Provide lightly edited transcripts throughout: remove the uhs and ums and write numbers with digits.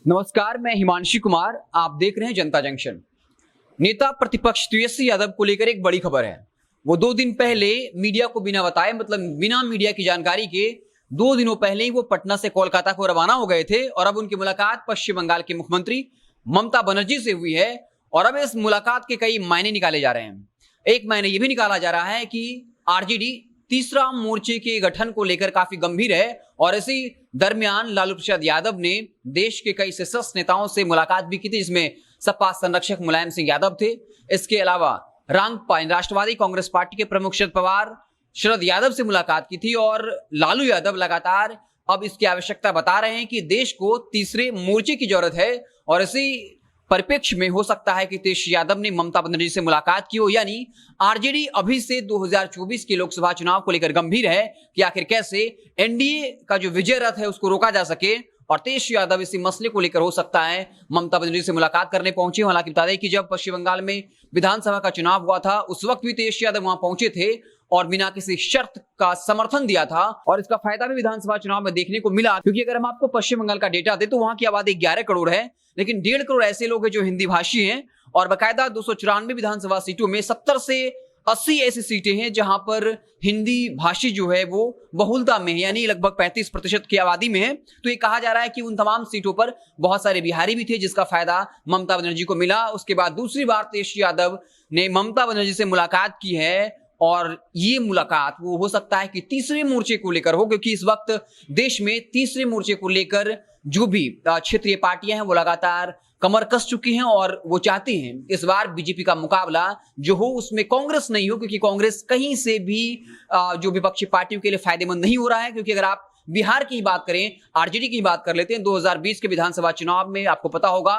नमस्कार, मैं हिमांशी कुमार। आप देख रहे हैं जनता जंक्शन। नेता प्रतिपक्ष तेजस्वी यादव को लेकर एक बड़ी खबर है। वो 2 दिन पहले मीडिया को बिना बताए, मतलब बिना मीडिया की जानकारी के 2 दिनों पहले ही वो पटना से कोलकाता को रवाना हो गए थे और अब उनकी मुलाकात पश्चिम बंगाल के मुख्यमंत्री ममता बनर्जी से हुई है। और अब इस मुलाकात के कई मायने निकाले जा रहे हैं। एक मायने ये भी निकाला जा रहा है कि आरजेडी तीसरा मोर्चे के गठन को लेकर काफी गंभीर है और इसी दरमियान लालू प्रसाद यादव ने देश के कई शीर्ष नेताओं से मुलाकात भी की थी, जिसमें सपा संरक्षक मुलायम सिंह यादव थे। इसके अलावा रांगपा राष्ट्रवादी कांग्रेस पार्टी के प्रमुख शरद पवार शरद यादव से मुलाकात की थी और लालू यादव लगातार अब इसकी आवश्यकता बता रहे हैं कि देश को तीसरे मोर्चे की जरूरत है। और इसी परिप्रेक्ष्य में हो सकता है कि तेजस्वी यादव ने ममता बनर्जी से मुलाकात की हो, यानी आरजेडी अभी से 2024 के लोकसभा चुनाव को लेकर गंभीर है कि आखिर कैसे एनडीए का जो विजय रथ है उसको रोका जा सके। और तेजस्वी यादव इसी मसले को लेकर हो सकता है ममता बनर्जी से मुलाकात करने पहुंचे। हालांकि बता दें कि जब पश्चिम बंगाल में विधानसभा का चुनाव हुआ था उस वक्त भी तेजस्वी यादव वहां पहुंचे थे और बिना किसी शर्त का समर्थन दिया था। और इसका फायदा भी विधानसभा चुनाव में देखने को मिला, क्योंकि अगर हम आपको पश्चिम बंगाल का डेटा दें तो वहां की आबादी 11 करोड़ है, लेकिन 1.5 करोड़ ऐसे लोग हैं जो हिंदी भाषी हैं। और बाकायदा 294 विधानसभा सीटों में 70 से 80 ऐसी सीटें हैं जहां पर हिंदी भाषी जो है वो बहुलता में है, यानी लगभग 35% की आबादी में है। तो ये कहा जा रहा है कि उन तमाम सीटों पर बहुत सारे बिहारी भी थे, जिसका फायदा ममता बनर्जी को मिला। उसके बाद दूसरी बार तेजस्वी यादव ने ममता बनर्जी से मुलाकात की है और ये मुलाकात वो हो सकता है कि तीसरे मोर्चे को लेकर हो, क्योंकि इस वक्त देश में तीसरे मोर्चे को लेकर जो भी क्षेत्रीय पार्टियां हैं वो लगातार कमर कस चुकी हैं और वो चाहती हैं इस बार बीजेपी का मुकाबला जो हो उसमें कांग्रेस नहीं हो, क्योंकि कांग्रेस कहीं से भी जो विपक्षी पार्टियों के लिए फायदेमंद नहीं हो रहा है। क्योंकि अगर आप बिहार की बात करें, आरजेडी की बात कर लेते हैं, 2020 के विधानसभा चुनाव में आपको पता होगा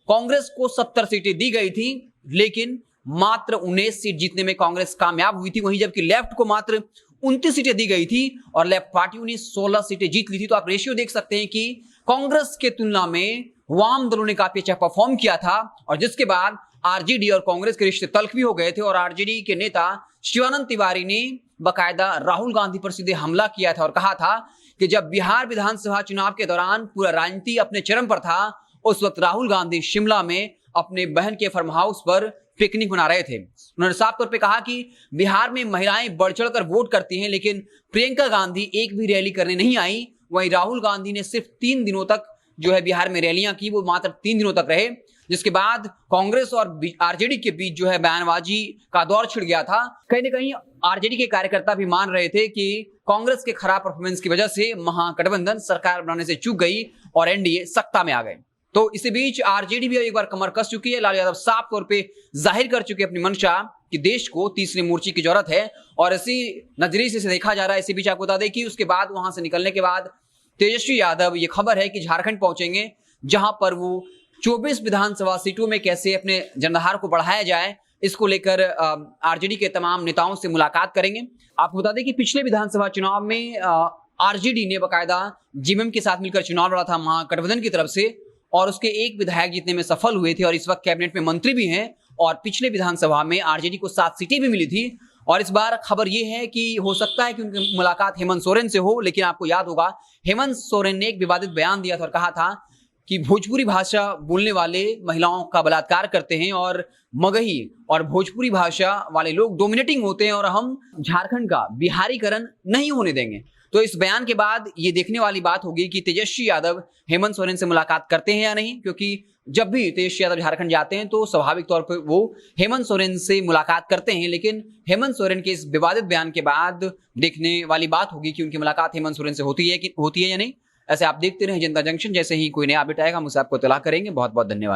कांग्रेस को 70 सीटें दी गई थी, लेकिन मात्र 19 सीट जीतने में कांग्रेस कामयाब हुई थी। वहीं जबकि लेफ्ट को मात्र 29 सीटें दी गई थी और लेफ्ट पार्टियों ने 16 सीटें जीत ली थी। तो आप रेशियो देख सकते हैं कि कांग्रेस के तुलना में वाम दलों ने काफी अच्छा परफॉर्म किया था। और जिसके बाद आरजेडी और कांग्रेस के रिश्ते तल्ख भी हो गए थे और आरजेडी के नेता शिवानंद तिवारी ने बाकायदा राहुल गांधी पर सीधे हमला किया था और कहा था कि जब बिहार विधानसभा चुनाव के दौरान पूरा राजनीति अपने चरम पर था, उस वक्त राहुल गांधी शिमला में अपने बहन के फार्म हाउस पर पिकनिक मना रहे थे। उन्होंने साफ तौर पे कहा कि बिहार में महिलाएं बढ़ चढ़कर वोट करती हैं, लेकिन प्रियंका गांधी एक भी रैली करने नहीं आई। वहीं राहुल गांधी ने सिर्फ 3 दिनों तक जो है बिहार में रैलियां की, वो मात्र 3 दिनों तक रहे, जिसके बाद कांग्रेस और आरजेडी के बीच जो है बयानबाजी का दौर छिड़ गया था। कहीं ना कहीं आरजेडी के कार्यकर्ता भी मान रहे थे कि कांग्रेस के खराब परफॉर्मेंस की वजह से महागठबंधन सरकार बनाने से चूक गई और एनडीए सत्ता में आ गए। तो इसी बीच आरजेडी भी एक बार कमर कस चुकी है। लालू यादव साफ तौर पे जाहिर कर चुके अपनी मंशा कि देश को तीसरे मोर्चे की जरूरत है और इसी नजरिए से देखा जा रहा है। इसी बीच आपको बता दें कि उसके बाद वहां से निकलने के बाद तेजस्वी यादव ये खबर है कि झारखंड पहुंचेंगे, जहां पर वो 24 विधानसभा सीटों में कैसे अपने जनाधार को बढ़ाया जाए इसको लेकर आरजेडी के तमाम नेताओं से मुलाकात करेंगे। आपको बता दें कि पिछले विधानसभा चुनाव में आरजेडी ने बाकायदा जेएमएम के साथ मिलकर चुनाव लड़ा था महागठबंधन की तरफ से और उसके एक विधायक जीतने में सफल हुए थे और इस वक्त कैबिनेट में मंत्री भी हैं। और पिछले विधानसभा में आरजेडी को 7 सीटें भी मिली थी। और इस बार खबर यह है कि हो सकता है कि उनकी मुलाकात हेमंत सोरेन से हो, लेकिन आपको याद होगा हेमंत सोरेन ने एक विवादित बयान दिया था और कहा था कि भोजपुरी भाषा बोलने वाले महिलाओं का बलात्कार करते हैं और मगही और भोजपुरी भाषा वाले लोग डोमिनेटिंग होते हैं और हम झारखंड का बिहारीकरण नहीं होने देंगे। तो इस बयान के बाद ये देखने वाली बात होगी कि तेजस्वी यादव हेमंत सोरेन से मुलाकात करते हैं या नहीं, क्योंकि जब भी तेजस्वी यादव झारखंड जाते हैं तो स्वाभाविक तौर पर वो हेमंत सोरेन से मुलाकात करते हैं। लेकिन हेमंत सोरेन के इस विवादित बयान के बाद देखने वाली बात होगी कि उनकी मुलाकात हेमंत सोरेन से होती है या नहीं। ऐसे आप देखते रहे जनता जंक्शन। जैसे ही कोई नया अपडेट आएगा हम उसे आपको इत्तला करेंगे। बहुत बहुत धन्यवाद।